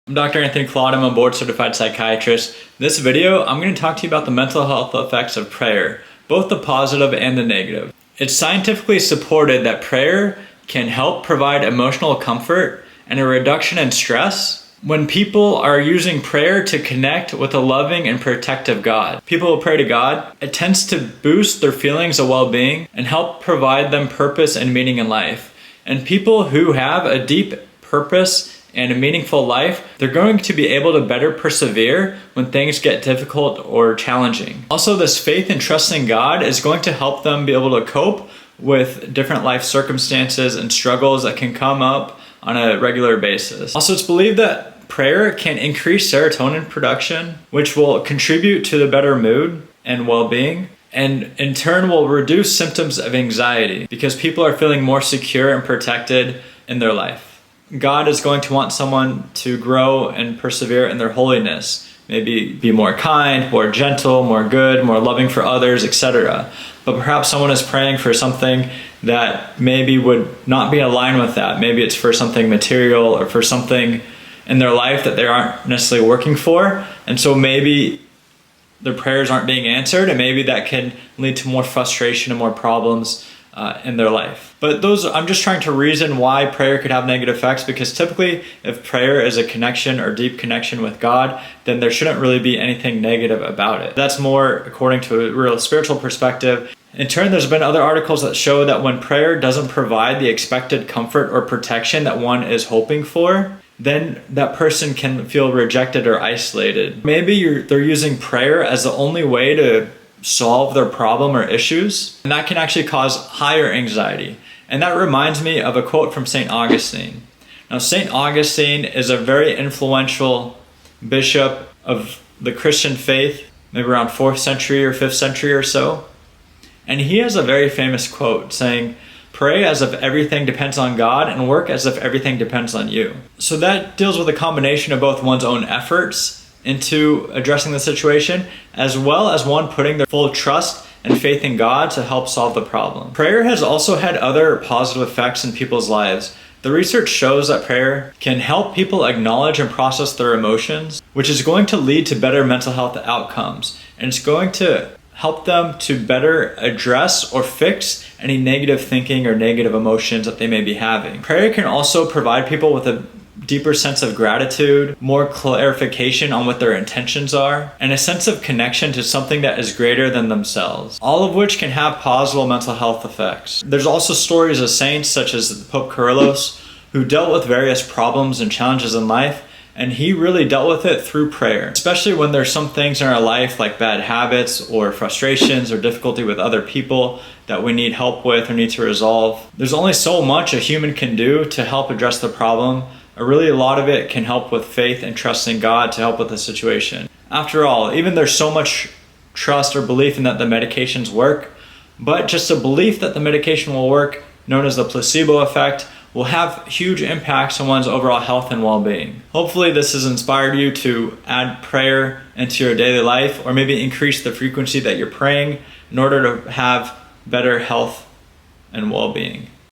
I'm Dr. Anthony Claude. I'm a board certified psychiatrist. In this video, I'm going to talk to you about the mental health effects of prayer, both the positive and the negative. It's scientifically supported that prayer can help provide emotional comfort and a reduction in stress when people are using prayer to connect with a loving and protective God. People who pray to God, it tends to boost their feelings of well-being and help provide them purpose and meaning in life. And people who have a deep purpose and a meaningful life, they're going to be able to better persevere when things get difficult or challenging. Also, this faith and trust in God is going to help them be able to cope with different life circumstances and struggles that can come up on a regular basis. Also, it's believed that prayer can increase serotonin production, which will contribute to the better mood and well-being, and in turn will reduce symptoms of anxiety because people are feeling more secure and protected in their life. God is going to want someone to grow and persevere in their holiness, maybe be more kind, more gentle, more good, more loving for others, etc. But perhaps someone is praying for something that maybe would not be aligned with that. Maybe it's for something material or for something in their life that they aren't necessarily working for. And so maybe their prayers aren't being answered, and maybe that can lead to more frustration and more problems in their life. But I'm just trying to reason why prayer could have negative effects, because typically if prayer is a connection or deep connection with God, then there shouldn't really be anything negative about it. That's more according to a real spiritual perspective. In turn, there's been other articles that show that when prayer doesn't provide the expected comfort or protection that one is hoping for, then that person can feel rejected or isolated. Maybe they're using prayer as the only way to solve their problem or issues, and that can actually cause higher anxiety. And that reminds me of a quote from St. Augustine. Now, St. Augustine is a very influential bishop of the Christian faith, maybe around 4th century or 5th century or so. And he has a very famous quote saying, "Pray as if everything depends on God and work as if everything depends on you." So that deals with a combination of both one's own efforts into addressing the situation, as well as one putting their full trust and faith in God to help solve the problem. Prayer has also had other positive effects in people's lives. The research shows that prayer can help people acknowledge and process their emotions, which is going to lead to better mental health outcomes. And it's going to help them to better address or fix any negative thinking or negative emotions that they may be having. Prayer can also provide people with a deeper sense of gratitude, more clarification on what their intentions are, and a sense of connection to something that is greater than themselves, all of which can have positive mental health effects. There's also stories of saints such as Pope Kyrillos, who dealt with various problems and challenges in life, and he really dealt with it through prayer, especially when there's some things in our life like bad habits or frustrations or difficulty with other people that we need help with or need to resolve. There's only so much a human can do to help address the problem. Really, a lot of it can help with faith and trust in God to help with the situation. After all, even there's so much trust or belief in that the medications work, but just a belief that the medication will work, known as the placebo effect, will have huge impacts on one's overall health and well-being. Hopefully this has inspired you to add prayer into your daily life, or maybe increase the frequency that you're praying in order to have better health and well-being.